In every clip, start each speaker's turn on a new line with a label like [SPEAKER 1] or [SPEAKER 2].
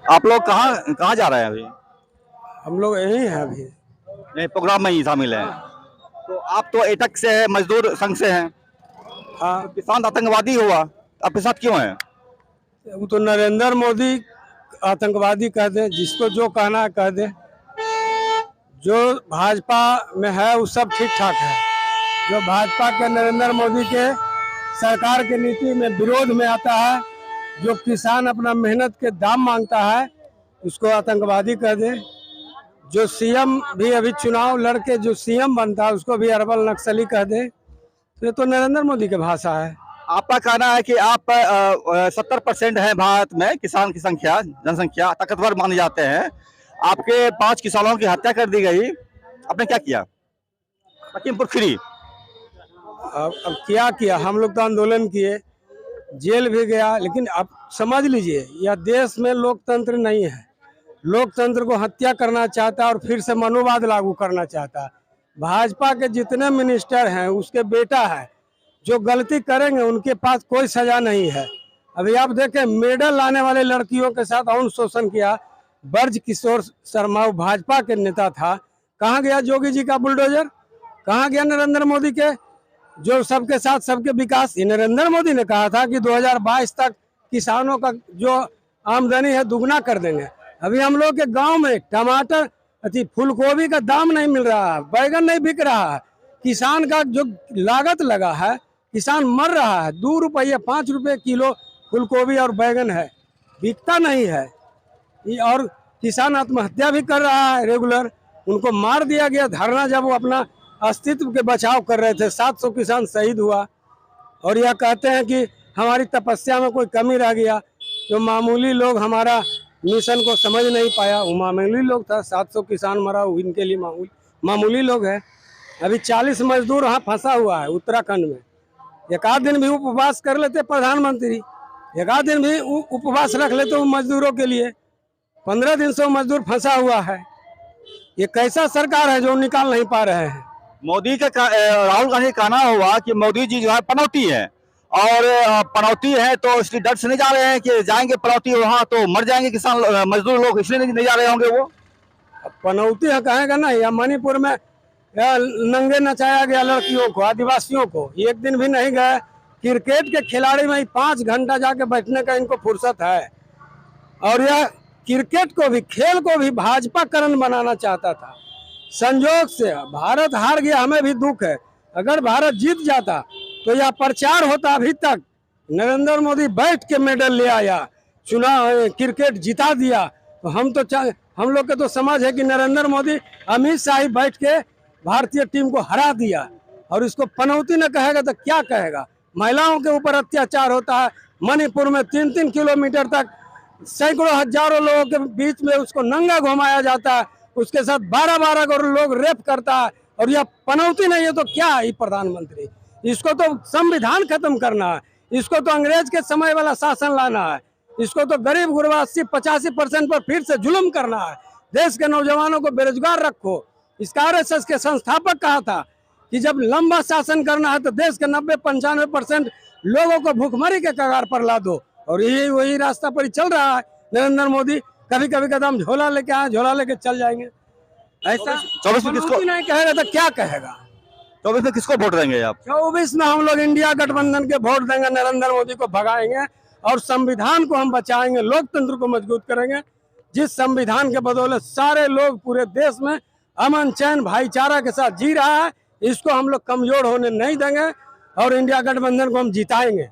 [SPEAKER 1] आप लोग कहाँ कहाँ जा रहे हैं अभी?
[SPEAKER 2] हम लोग यही हैं अभी।
[SPEAKER 1] नहीं, प्रोग्राम में ही शामिल हैं। तो आप तो एटक से है, मजदूर संघ से हैं। तो
[SPEAKER 2] हाँ,
[SPEAKER 1] किसान आतंकवादी हुआ, आपके साथ क्यों है?
[SPEAKER 2] वो तो नरेंद्र मोदी आतंकवादी कह दे, जिसको जो कहना है कह दे। जो भाजपा में है वो सब ठीक ठाक है। जो भाजपा के नरेंद्र मोदी के सरकार के नीति में विरोध में आता है, जो किसान अपना मेहनत के दाम मांगता है, उसको आतंकवादी कह दे। जो सीएम भी अभी चुनाव लड़के जो सीएम बनता है उसको भी अरबल नक्सली कह दे। तो ये तो नरेंद्र मोदी की भाषा है।
[SPEAKER 1] आपका कहना है कि आप 70% है भारत में किसान की संख्या, जनसंख्या ताकतवर माने जाते हैं। आपके 5 किसानों की हत्या कर दी गई, आपने क्या किया? लखीमपुर खीरी।
[SPEAKER 2] अब क्या किया, हम लोग तो आंदोलन किए, जेल भी गया, लेकिन अब समझ लीजिए यह देश में लोकतंत्र नहीं है। लोकतंत्र को हत्या करना चाहता है और फिर से मनुवाद लागू करना चाहता है। भाजपा के जितने मिनिस्टर हैं उसके बेटा है, जो गलती करेंगे उनके पास कोई सजा नहीं है। अभी आप देखें, मेडल लाने वाले लड़कियों के साथ यौन शोषण किया ब्रज किशोर शर्मा, वो भाजपा के नेता था। कहाँ गया योगी जी का बुलडोजर? कहाँ गया नरेंद्र मोदी के जो सबके साथ सबके विकास? ये नरेंद्र मोदी ने कहा था कि 2022 तक किसानों का जो आमदनी है दुगना कर देंगे। अभी हम लोग के गांव में टमाटर फूलगोभी का दाम नहीं मिल रहा है, बैगन नहीं बिक रहा है। किसान का जो लागत लगा है, किसान मर रहा है। 2 रुपये 5 रुपये किलो फूलगोभी और बैगन है, बिकता नहीं है। और किसान आत्महत्या भी कर रहा है रेगुलर। उनको मार दिया गया धरना, जब वो अपना अस्तित्व के बचाव कर रहे थे। 700 किसान शहीद हुआ। और यह कहते हैं कि हमारी तपस्या में कोई कमी रह गया। जो मामूली लोग हमारा मिशन को समझ नहीं पाया, वो मामूली लोग था। 700 किसान मरा, वो इनके लिए मामूली लोग है। अभी 40 मजदूर वहाँ फंसा हुआ है उत्तराखंड में। एक आध दिन भी उपवास कर लेते प्रधानमंत्री, एक आध दिन भी उपवास रख लेते वो मजदूरों के लिए। 15 दिन से वो मजदूर फंसा हुआ है। ये कैसा सरकार है जो निकाल नहीं पा रहे हैं?
[SPEAKER 1] मोदी का राहुल गांधी का कहना हुआ कि मोदी जी जो है पनौती है, और पनौती है तो इसलिए डर से नहीं जा रहे हैं कि जाएंगे पनौती वहां तो मर जाएंगे किसान मजदूर लोग, इसलिए नहीं जा रहे होंगे वो।
[SPEAKER 2] पनौती है कहेगा ना। या मणिपुर में नंगे नचाया गया लड़कियों को, आदिवासियों को, एक दिन भी नहीं गए। क्रिकेट के खिलाड़ी में 5 घंटा जाके बैठने का इनको फुर्सत है। और यह क्रिकेट को भी, खेल को भी भाजपाकरण बनाना चाहता था। संजोग से भारत हार गया, हमें भी दुख है। अगर भारत जीत जाता तो यह प्रचार होता। अभी तक नरेंद्र मोदी बैठ के मेडल ले आया, चुनाव क्रिकेट जिता दिया। तो हम लोग के तो समझ है कि नरेंद्र मोदी अमित शाह ही बैठ के भारतीय टीम को हरा दिया। और इसको पनौती न कहेगा तो क्या कहेगा? महिलाओं के ऊपर अत्याचार होता है। मणिपुर में 3-3 किलोमीटर तक सैकड़ों हजारों लोगों के बीच में उसको नंगा घुमाया जाता है। उसके साथ 12-12 को लोग रेप करता है। और यह पनौती नहीं है तो क्या है? प्रधानमंत्री, इसको तो संविधान खत्म करना है। इसको तो अंग्रेज के समय वाला शासन लाना है। इसको तो गरीब गुरबा 80-85% पर फिर से जुल्म करना है। देश के नौजवानों को बेरोजगार रखो। इसका आरएसएस के संस्थापक कहा था कि जब लंबा शासन करना है तो देश के 90-95% लोगों को भूखमरी के कगार पर ला दो। और यही वही रास्ता पर ही चल रहा है नरेंद्र मोदी। कभी कभी कदम झोला लेके आए, झोला लेके चल जाएंगे। ऐसा
[SPEAKER 1] 24 में किसको
[SPEAKER 2] नहीं कहेगा तो क्या कहेगा?
[SPEAKER 1] 24 में किसको वोट देंगे आप?
[SPEAKER 2] 24 में हम लोग इंडिया गठबंधन के वोट देंगे, नरेंद्र मोदी को भगाएंगे और संविधान को हम बचाएंगे, लोकतंत्र को मजबूत करेंगे। जिस संविधान के बदौलत सारे लोग पूरे देश में अमन चैन भाईचारा के साथ जी रहा है, इसको हम लोग कमजोर होने नहीं देंगे और इंडिया गठबंधन को हम जिताएंगे।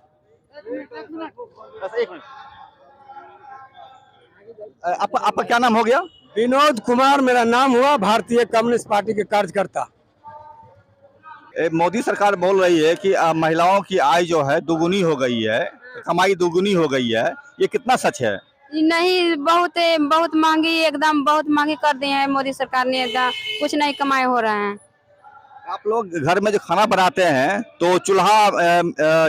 [SPEAKER 1] आपका क्या नाम हो गया?
[SPEAKER 2] विनोद कुमार मेरा नाम हुआ, भारतीय कम्युनिस्ट पार्टी के कार्यकर्ता।
[SPEAKER 1] मोदी सरकार बोल रही है कि महिलाओं की आय जो है दुगुनी हो गई है, कमाई दुगुनी हो गई है, ये कितना सच है?
[SPEAKER 3] नहीं, बहुत महंगी, एकदम बहुत महंगी कर दी है मोदी सरकार ने। एकदम कुछ नहीं कमाई हो रहा है।
[SPEAKER 1] आप लोग घर में जो खाना बनाते हैं तो चूल्हा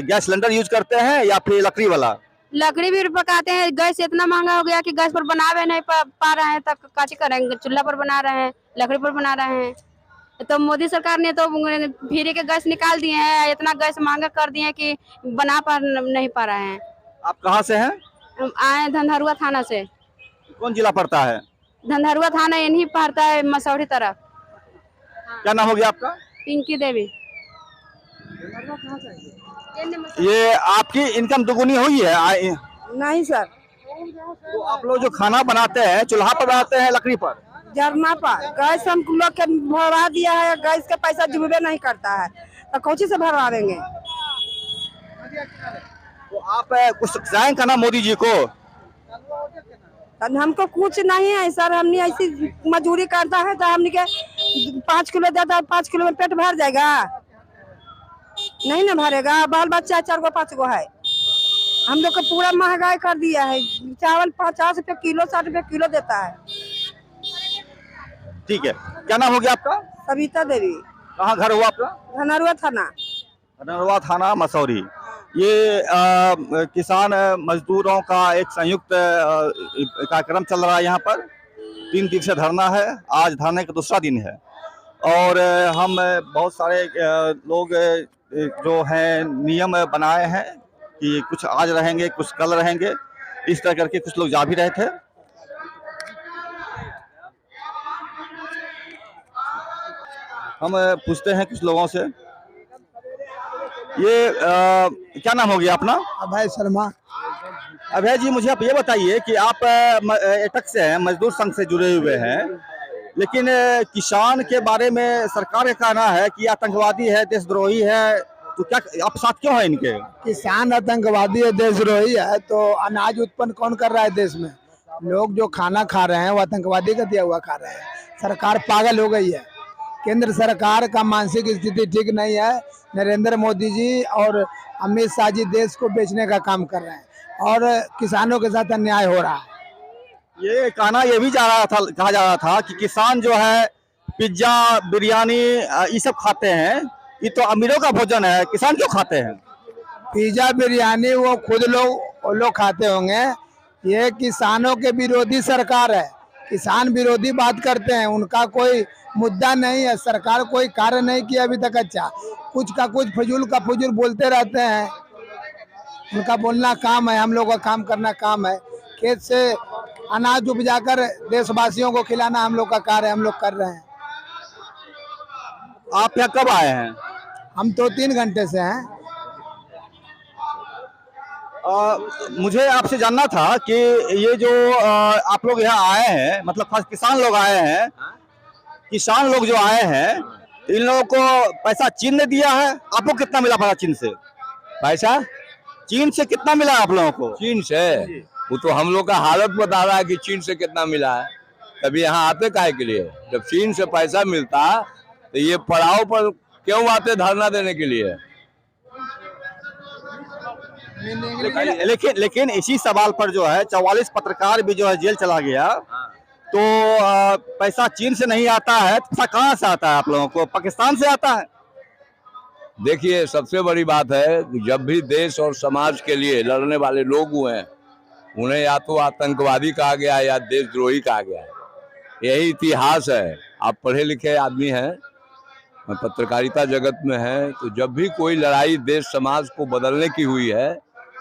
[SPEAKER 1] गैस सिलेंडर यूज करते हैं या फिर लकड़ी वाला?
[SPEAKER 3] लकड़ी भी पकाते हैं। गैस इतना महंगा हो गया कि गैस पर बनावे नहीं पा रहे हैं, तब काची करेंगे? चूल्हा पर बना रहे हैं, लकड़ी पर बना रहे हैं। तो मोदी सरकार ने तो फ्री के गैस निकाल दिए हैं। इतना गैस महंगा कर दिए कि नहीं पा रहे हैं।
[SPEAKER 1] आप कहाँ से हैं?
[SPEAKER 3] आए धंधरुआ थाना से।
[SPEAKER 1] कौन जिला पड़ता है?
[SPEAKER 3] धंधरुआ थाना इन्हीं पड़ता है, मसौरी तरफ।
[SPEAKER 1] क्या नाम हो गया आपका?
[SPEAKER 3] पिंकी देवी।
[SPEAKER 1] ये आपकी इनकम दुगुनी हुई है
[SPEAKER 4] नहीं सर,
[SPEAKER 1] तो आप लोग जो खाना बनाते हैं चूल्हा पर बनाते हैं लकड़ी पर?
[SPEAKER 4] जरना पर गैस हम लोग के भरवा दिया है, गैस का पैसा जुड़बे नहीं करता है तो कौची से भरवा देंगे।
[SPEAKER 1] तो आप कुछ जाएं करना मोदी जी को।
[SPEAKER 4] हमको कुछ नहीं है सर, हमने ऐसी मजदूरी करता है तो हमने के 5 किलो देता है, 5 किलो में पेट भर जाएगा? नहीं ना भरेगा। बाल बच्चा 4 गो 5 गो है। हम लोग को पूरा महंगाई कर दिया है। चावल 50 रुपए किलो, 60 रुपए किलो देता है।
[SPEAKER 1] ठीक है, क्या नाम हो गया आपका?
[SPEAKER 4] सविता देवी।
[SPEAKER 1] कहाँ घर हुआ आपका?
[SPEAKER 4] धनरुआ थाना।
[SPEAKER 1] धनरुआ थाना मसौरी। ये किसान मजदूरों का एक संयुक्त कार्यक्रम चल रहा है यहाँ पर। 3 दिवसीय धरना है, आज धरने का दूसरा दिन है और हम बहुत सारे लोग जो हैं नियम बनाए हैं कि कुछ आज रहेंगे कुछ कल रहेंगे, इस तरह करके कुछ लोग जा भी रहे थे। हम पूछते हैं कुछ लोगों से। ये क्या नाम हो गया अपना?
[SPEAKER 5] अभय शर्मा।
[SPEAKER 1] अभय जी, मुझे आप ये बताइए कि आप एटक से हैं, मजदूर संघ से जुड़े हुए हैं, लेकिन किसान के बारे में सरकार का कहना है कि आतंकवादी है, देशद्रोही है, तो क्या आप साथ क्यों हैं इनके?
[SPEAKER 5] किसान आतंकवादी है, देशद्रोही है तो अनाज उत्पन्न कौन कर रहा है देश में? लोग जो खाना खा रहे हैं वो आतंकवादी का दिया हुआ खा रहे हैं। सरकार पागल हो गई है। केंद्र सरकार का मानसिक स्थिति ठीक नहीं है। नरेंद्र मोदी जी और अमित शाह जी देश को बेचने का काम कर रहे हैं और किसानों के साथ अन्याय हो रहा है।
[SPEAKER 1] ये कहना ये भी कहा जा रहा था कि किसान जो है पिज्जा बिरयानी ये सब खाते हैं, ये तो अमीरों का भोजन है, किसान क्यों खाते हैं?
[SPEAKER 5] पिज्जा बिरयानी वो खुद लोग खाते होंगे। ये किसानों के विरोधी सरकार है, किसान विरोधी बात करते हैं। उनका कोई मुद्दा नहीं है, सरकार कोई कार्य नहीं किया अभी तक। अच्छा, कुछ का कुछ फजूल का फजूल बोलते रहते हैं। उनका बोलना काम है, हम लोग का काम करना काम है। खेत से अनाज उपजाकर देशवासियों को खिलाना हम लोग का कार्य हम लोग कर रहे हैं।
[SPEAKER 1] आप यहाँ कब आए हैं?
[SPEAKER 5] हम तो 3 घंटे से हैं।
[SPEAKER 1] मुझे आपसे जानना था कि ये जो आप लोग यहाँ आए हैं, मतलब खास किसान लोग आए हैं, किसान लोग जो आए हैं, इन लोगों को पैसा चीन ने दिया है। आपको कितना मिला पैसा चीन से?
[SPEAKER 6] पैसा
[SPEAKER 1] चीन से कितना मिला आप लोगों को?
[SPEAKER 6] चीन से वो तो हम लोग का हालत बता रहा है कि चीन से कितना मिला है। तभी यहाँ आते काहे के लिए? जब चीन से पैसा मिलता तो ये पड़ाव पर क्यों आते धरना देने के लिए?
[SPEAKER 1] लेकिन इसी सवाल पर जो है 44 पत्रकार भी जो है जेल चला गया। तो पैसा चीन से नहीं आता है, पैसा कहाँ से आता है आप लोगों को? पाकिस्तान से आता है।
[SPEAKER 6] देखिए, सबसे बड़ी बात है कि जब भी देश और समाज के लिए लड़ने वाले लोग हुए हैं, उन्हें या तो आतंकवादी कहा गया या देशद्रोही कहा गया है। यही इतिहास है। आप पढ़े लिखे आदमी हैं, पत्रकारिता जगत में हैं, तो जब भी कोई लड़ाई देश समाज को बदलने की हुई है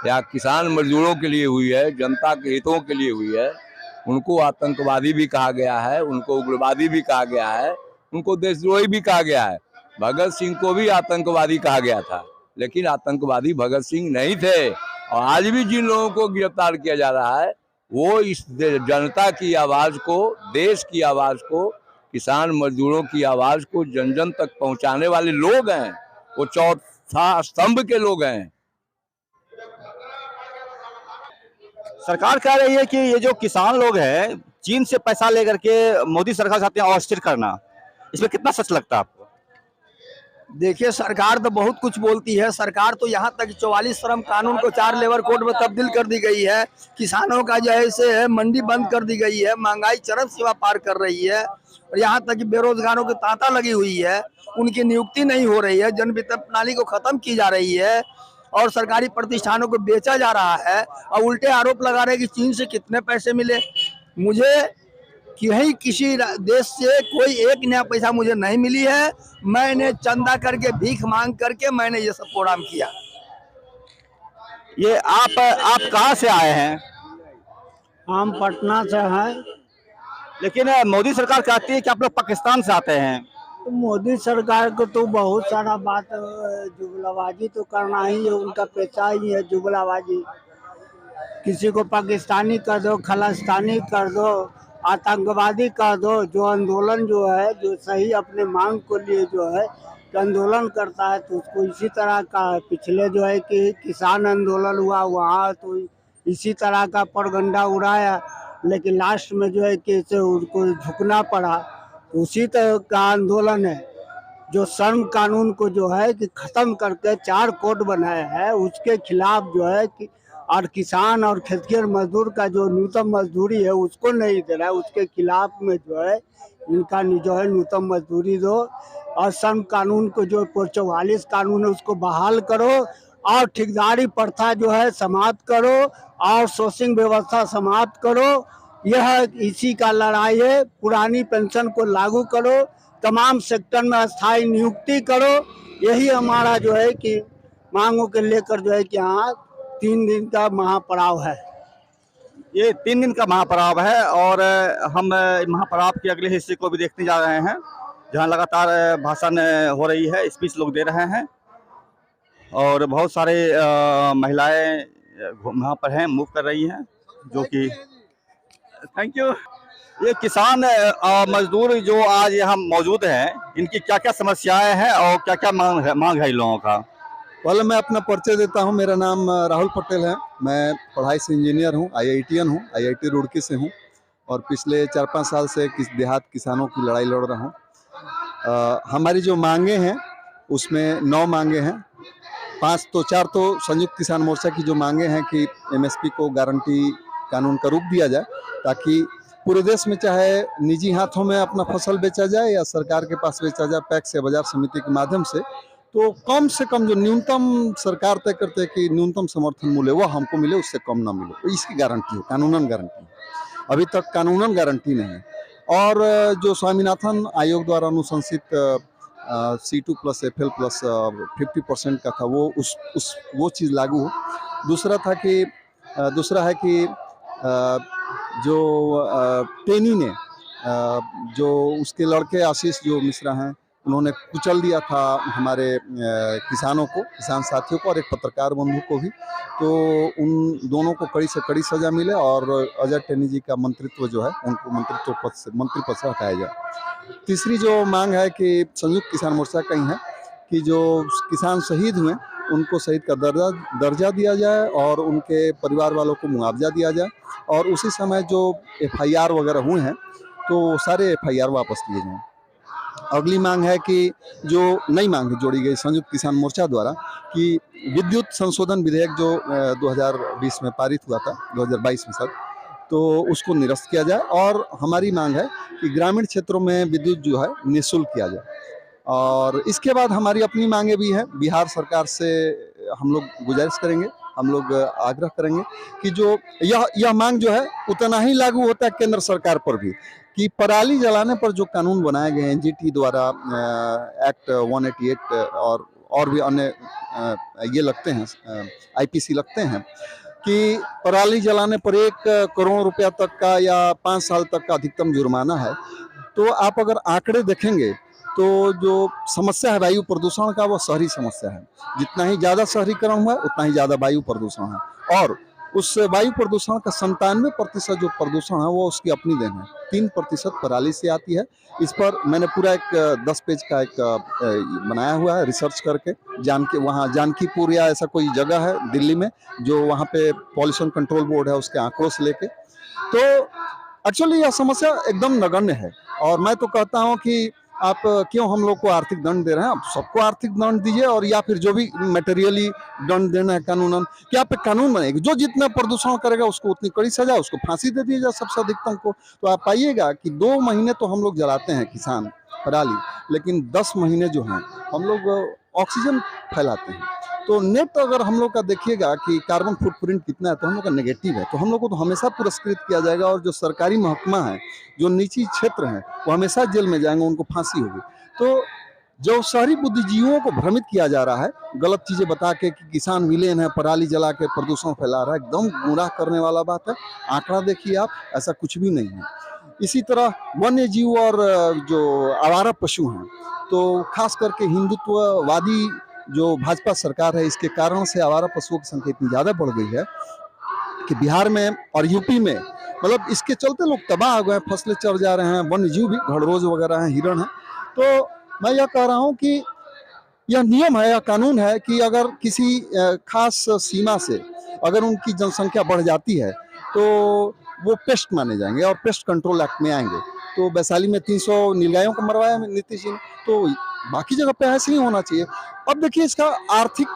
[SPEAKER 6] या किसान मजदूरों के लिए हुई है, जनता के हितों के लिए हुई है, उनको आतंकवादी भी कहा गया है, उनको उग्रवादी भी कहा गया है, उनको देशद्रोही भी कहा गया है। भगत सिंह को भी आतंकवादी कहा गया था, लेकिन आतंकवादी भगत सिंह नहीं थे। और आज भी जिन लोगों को गिरफ्तार किया जा रहा है वो इस जनता की आवाज को, देश की आवाज को, किसान मजदूरों की आवाज को जन जन तक पहुंचाने वाले लोग हैं। वो चौथा स्तंभ के लोग हैं।
[SPEAKER 1] सरकार कह रही है कि ये जो किसान लोग हैं चीन से पैसा लेकर के मोदी सरकार चाहते हैं अस्थिर करना, इसमें कितना सच लगता है आपको?
[SPEAKER 7] देखिए, सरकार तो बहुत कुछ बोलती है। सरकार तो यहाँ तक 44 श्रम कानून को 4 लेबर कोड में तब्दील कर दी गई है। किसानों का जैसे है मंडी बंद कर दी गई है। महंगाई चरम सीमा पार कर रही है और यहाँ तक कि बेरोजगारों की तांता लगी हुई है। उनकी नियुक्ति नहीं हो रही है। जन वितरण प्रणाली को खत्म की जा रही है और सरकारी प्रतिष्ठानों को बेचा जा रहा है और उल्टे आरोप लगा रहे हैं कि चीन से कितने पैसे मिले। मुझे कहीं किसी देश से कोई एक नया पैसा मुझे नहीं मिली है। मैंने चंदा करके, भीख मांग करके मैंने ये सब प्रोग्राम किया।
[SPEAKER 1] ये आप कहाँ से आए हैं?
[SPEAKER 2] हम पटना से हैं।
[SPEAKER 1] लेकिन मोदी सरकार कहती है कि आप लोग पाकिस्तान से आते हैं।
[SPEAKER 2] तो मोदी सरकार को तो बहुत सारा बात जुगलाबाजी तो करना ही है, उनका पेशा ही है जुगलाबाजी। किसी को पाकिस्तानी कर दो, खालिस्तानी कर दो, आतंकवादी कर दो। जो आंदोलन जो है, जो सही अपने मांग को लिए जो है कि आंदोलन करता है, तो उसको इसी तरह का पिछले जो है कि किसान आंदोलन हुआ वहाँ तो इसी तरह का प्रोपगंडा उड़ाया, लेकिन लास्ट में जो है कि इसे उनको झुकना पड़ा। उसी तरह का आंदोलन है जो श्रम कानून को जो है कि खत्म करके 4 कोड बनाया है, उसके खिलाफ जो है कि और किसान और खेतिहर मजदूर का जो न्यूनतम मजदूरी है उसको नहीं दे रहा है, उसके खिलाफ में जो है इनका जो है न्यूनतम मजदूरी दो। और श्रम कानून को जो 44 कानून है उसको बहाल करो, और ठेकेदारी प्रथा जो है समाप्त करो, और सोर्सिंग व्यवस्था समाप्त करो। यह इसी का लड़ाई है। पुरानी पेंशन को लागू करो, तमाम सेक्टर में स्थायी नियुक्ति करो। यही हमारा जो है कि मांगों के लेकर जो है कि यहाँ 3 दिन का महापड़ाव है।
[SPEAKER 1] ये 3 दिन का महापड़ाव है और हम महापड़ाव के अगले हिस्से को भी देखने जा रहे हैं, जहां लगातार भाषण हो रही है, स्पीच लोग दे रहे हैं और बहुत सारे महिलाएं वहाँ पर हैं, मूव कर रही हैं, जो कि थैंक यू। ये किसान मजदूर जो आज यहाँ मौजूद हैं, इनकी क्या क्या समस्याएं हैं और क्या क्या मांग है इन लोगों का?
[SPEAKER 8] पहले मैं अपना परिचय देता हूं। मेरा नाम राहुल पटेल है। मैं पढ़ाई से इंजीनियर हूं, IITian हूं, IIT रुड़की से हूं और पिछले 4-5 साल से देहात किसानों की लड़ाई लड़ रहा हूं। हमारी जो मांगे हैं उसमें 9 मांगे हैं। 4 तो संयुक्त किसान मोर्चा की जो मांगे हैं कि MSP को गारंटी कानून का रूप दिया जाए, ताकि पूरे देश में चाहे निजी हाथों में अपना फसल बेचा जाए या सरकार के पास बेचा जाए पैक्स या बाजार समिति के माध्यम से, तो कम से कम जो न्यूनतम सरकार तय करते हैं कि न्यूनतम समर्थन मूल्य वो हमको मिले, उससे कम ना मिले, तो इसकी गारंटी हो, कानूनन गारंटी है। अभी तक कानूनन गारंटी नहीं है। और जो स्वामीनाथन आयोग द्वारा अनुशंसित C2+ FL+ 50% का था, वो चीज़ लागू हो। दूसरा है कि जो टेनी ने जो उसके लड़के आशीष जो मिश्रा हैं, उन्होंने कुचल दिया था हमारे किसानों को, किसान साथियों को और एक पत्रकार बंधु को भी, तो उन दोनों को कड़ी से कड़ी सजा मिले और अजय टेनी जी का मंत्रित्व जो है उनको मंत्री पद से हटाया जाए। तीसरी जो मांग है कि संयुक्त किसान मोर्चा का ही है कि जो किसान शहीद हुए उनको शहीद का दर्जा दिया जाए और उनके परिवार वालों को मुआवजा दिया जाए, और उसी समय जो FIR वगैरह हुए हैं तो सारे FIR वापस लिए जाएँ। अगली मांग है कि जो नई मांग जोड़ी गई संयुक्त किसान मोर्चा द्वारा कि विद्युत संशोधन विधेयक जो 2020 में पारित हुआ था, 2022 में सर, तो उसको निरस्त किया जाए। और हमारी मांग है कि ग्रामीण क्षेत्रों में विद्युत जो है निःशुल्क किया जाए। और इसके बाद हमारी अपनी मांगे भी हैं। बिहार सरकार से हम लोग गुजारिश करेंगे, हम लोग आग्रह करेंगे कि जो यह मांग जो है उतना ही लागू होता है केंद्र सरकार पर भी, कि पराली जलाने पर जो कानून बनाए गए हैं NGT द्वारा, एक्ट 188 और भी अन्य ये लगते हैं, IPC लगते हैं, कि पराली जलाने पर 1 करोड़ रुपया तक का या 5 साल तक का अधिकतम जुर्माना है। तो आप अगर आंकड़े देखेंगे तो जो समस्या है वायु प्रदूषण का, वो शहरी समस्या है। जितना ही ज़्यादा शहरीकरण हुआ उतना ही ज़्यादा वायु प्रदूषण है, और उस वायु प्रदूषण का 97% जो प्रदूषण है वो उसकी अपनी देन है। 3% पराली से आती है। इस पर मैंने पूरा एक 10 पेज का एक बनाया हुआ है रिसर्च करके। वहाँ जानकीपुर या ऐसा कोई जगह है दिल्ली में, जो वहाँ पे पॉल्यूशन कंट्रोल बोर्ड है, उसके आंकड़ों से लेके। तो एक्चुअली यह समस्या एकदम नगण्य है, और मैं तो कहता हूँ कि आप क्यों हम लोग को आर्थिक दंड दे रहे हैं, आप सबको आर्थिक दंड दीजिए, और या फिर जो भी मटेरियली दंड देना है कानूनन, क्या पे कानून बनेगी, जो जितना प्रदूषण करेगा उसको उतनी कड़ी सजा, उसको फांसी दे दी जाए सबसे अधिकतम को। तो आप पाइएगा कि 2 महीने तो हम लोग जलाते हैं किसान पराली, लेकिन 10 महीने जो हैं हम लोग ऑक्सीजन फैलाते हैं। तो नेट अगर हम लोग का देखिएगा कि कार्बन फुटप्रिंट कितना है, तो हम लोग का नेगेटिव है, तो हम लोग को तो हमेशा पुरस्कृत किया जाएगा, और जो सरकारी महकमा है, जो निजी क्षेत्र हैं, वो हमेशा जेल में जाएंगे, उनको फांसी होगी। तो जो शहरी बुद्धिजीवियों को भ्रमित किया जा रहा है गलत चीजें बता के कि किसान विलेन है, पराली जला के प्रदूषण फैला रहा है, एकदम गुमराह करने वाला बात है। आंकड़ा देखिए आप, ऐसा कुछ भी नहीं है। इसी तरह वन्य जीव और जो आवारा पशु हैं, तो खास करके हिंदुत्ववादी जो भाजपा सरकार है, इसके कारण से आवारा पशुओं की संख्या इतनी ज़्यादा बढ़ गई है कि बिहार में और यूपी में मतलब इसके चलते लोग तबाह हो गए, फसलें चढ़ जा रहे हैं, वन्य जीव भी घड़रोज वगैरह हैं, हिरण है। तो मैं यह कह रहा हूँ कि यह नियम है या कानून है कि अगर किसी खास सीमा से अगर उनकी जनसंख्या बढ़ जाती है तो वो पेस्ट माने जाएंगे और पेस्ट कंट्रोल एक्ट में आएंगे। तो वैशाली में 300 नीलगायों को मरवाया नीतीश जी ने, तो बाकी जगह पे ऐसे ही होना चाहिए। अब देखिए इसका आर्थिक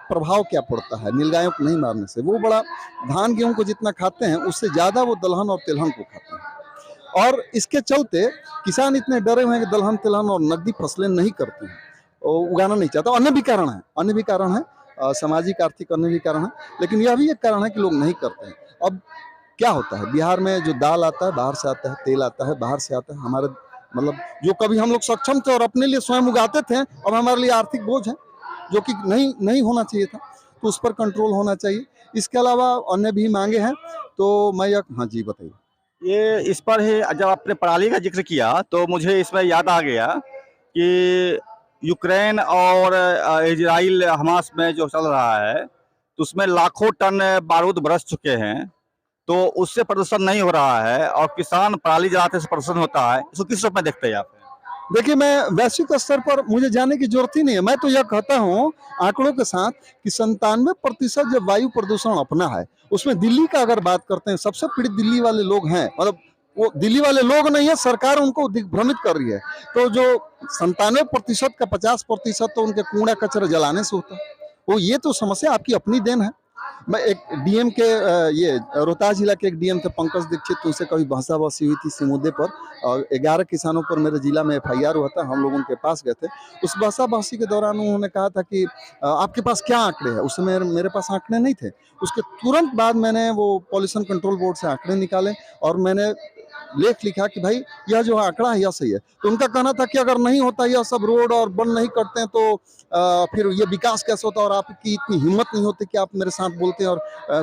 [SPEAKER 8] प्रभाव क्या पड़ता है नीलगायों को नहीं मारने से। वो बड़ा धान गेहूं को जितना खाते हैं उससे ज़्यादा वो दलहन और तिलहन को खाते हैं, और इसके चलते किसान इतने डरे हुए हैं कि दलहन तिलहन और नकदी फसलें नहीं करते हैं, उगाना नहीं चाहता। अन्य भी कारण है, सामाजिक आर्थिक अन्य भी कारण है, लेकिन यह भी एक कारण है कि लोग नहीं करते हैं। अब क्या होता है बिहार में, जो दाल आता है बाहर से आता है, तेल आता है बाहर से आता है, हमारे मतलब जो कभी हम लोग सक्षम थे और अपने लिए स्वयं उगाते थे, अब हमारे लिए आर्थिक बोझ है, जो कि नहीं होना चाहिए था। तो उस पर कंट्रोल होना चाहिए। इसके अलावा अन्य भी मांगे हैं। तो मैं हाँ जी बताइए।
[SPEAKER 1] ये इस पर ही जब आपने पराली का जिक्र किया तो मुझे इसमें याद आ गया कि यूक्रेन और इजराइल हमास में जो चल रहा है तो उसमें लाखों टन बारूद बरस चुके हैं, तो उससे प्रदूषण नहीं हो रहा है और किसान पराली जलाते से प्रदूषण होता है। इसको किस रूप में देखते हैं आप?
[SPEAKER 8] देखिए, मैं वैश्विक स्तर पर मुझे जाने की जरूरत ही नहीं है। मैं तो यह कहता हूँ आंकड़ों के साथ कि 97% जब वायु प्रदूषण अपना है, उसमें दिल्ली का अगर बात करते हैं, सबसे पीड़ित दिल्ली वाले लोग हैं। मतलब वो दिल्ली वाले लोग नहीं है, सरकार उनको दिग्भ्रमित कर रही है। तो जो 97% का 50% तो उनके कूड़ा कचरा जलाने से होता है। वो ये तो समस्या आपकी अपनी देन है। मैं एक डीएम के ये रोहतास जिला के एक डीएम थे पंकज दीक्षित, तो उनसे कभी बहसाबहसी हुई थी इसी मुद्दे पर, और 11 किसानों पर मेरे जिला में FIR हुआ था। हम लोग उनके पास गए थे। उस बहसाबहसी के दौरान उन्होंने कहा था कि आपके पास क्या आंकड़े हैं। उस समय मेरे पास आंकड़े नहीं थे। उसके तुरंत बाद मैंने वो पॉल्यूशन कंट्रोल बोर्ड से आंकड़े निकाले और मैंने लेख लिखा कि भाई यह जो आंकड़ा है यह सही है। तो उनका कहना था कि अगर नहीं होता, यह सब रोड और बंद नहीं करते हैं तो फिर ये विकास कैसे होता, और आपकी इतनी हिम्मत नहीं होती कि आप मेरे साथ बोलते हैं और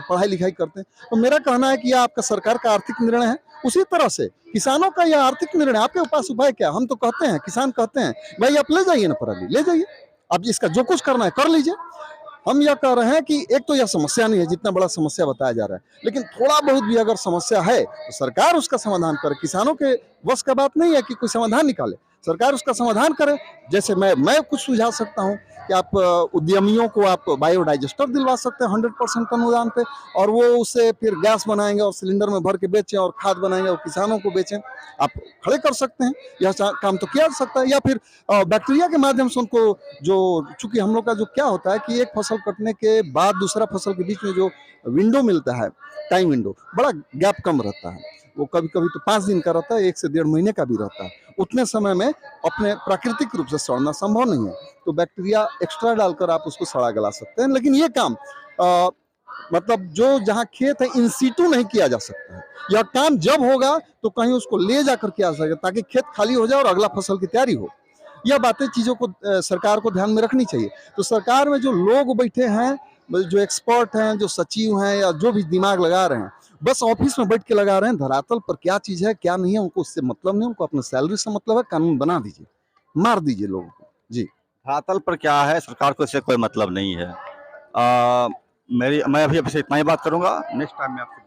[SPEAKER 8] पढ़ाई लिखाई करते हैं। तो मेरा कहना है कि यह आपका सरकार का आर्थिक निर्णय है। उसी तरह से किसानों का यह आर्थिक निर्णय, आपके पास उपाय क्या? हम तो कहते हैं, किसान कहते हैं भाई आप ले जाइए ना पराली, ले जाइए, अब इसका जो कुछ करना है कर लीजिए। हम यह कह रहे हैं कि एक तो यह समस्या नहीं है जितना बड़ा समस्या बताया जा रहा है, लेकिन थोड़ा बहुत भी अगर समस्या है तो सरकार उसका समाधान करे। किसानों के वश का बात नहीं है कि कोई समाधान निकाले, सरकार उसका समाधान करे। जैसे मैं कुछ सुझा सकता हूँ कि आप उद्यमियों को आप बायोडाइजेस्टर दिलवा सकते हैं 100% अनुदान पे, और वो उससे फिर गैस बनाएंगे और सिलेंडर में भर के बेचें और खाद बनाएंगे और किसानों को बेचें। आप खड़े कर सकते हैं, यह काम तो किया जा सकता है। या फिर बैक्टीरिया के माध्यम से उनको, जो चूंकि हम लोग का जो क्या होता है कि एक फसल कटने के बाद दूसरा फसल के बीच में जो विंडो मिलता है, टाइम विंडो, बड़ा गैप कम रहता है। वो कभी कभी तो 5 दिन का रहता है, 1 से 1.5 महीने का भी रहता है। उतने समय में अपने प्राकृतिक रूप से सड़ना संभव नहीं है, तो बैक्टीरिया एक्स्ट्रा डालकर आप उसको सड़ा गला सकते हैं। लेकिन ये काम मतलब जो जहाँ खेत है इन सीटू नहीं किया जा सकता है। यह काम जब होगा तो कहीं उसको ले जाकर किया जा सके, ताकि खेत खाली हो जाए और अगला फसल की तैयारी हो। यह बातें चीज़ों को सरकार को ध्यान में रखनी चाहिए। तो सरकार में जो लोग बैठे हैं, जो एक्सपर्ट हैं, जो सचिव हैं, या जो भी दिमाग लगा रहे हैं, बस ऑफिस में बैठ के लगा रहे हैं। धरातल पर क्या चीज़ है क्या नहीं है उनको उससे मतलब नहीं, उनको अपने सैलरी से मतलब है। कानून बना दीजिए, मार दीजिए लोगों को। जी,
[SPEAKER 1] धरातल पर क्या है, सरकार को इससे कोई मतलब नहीं है। मैं अभी आपसे इतना ही बात करूंगा। नेक्स्ट टाइम में आपसे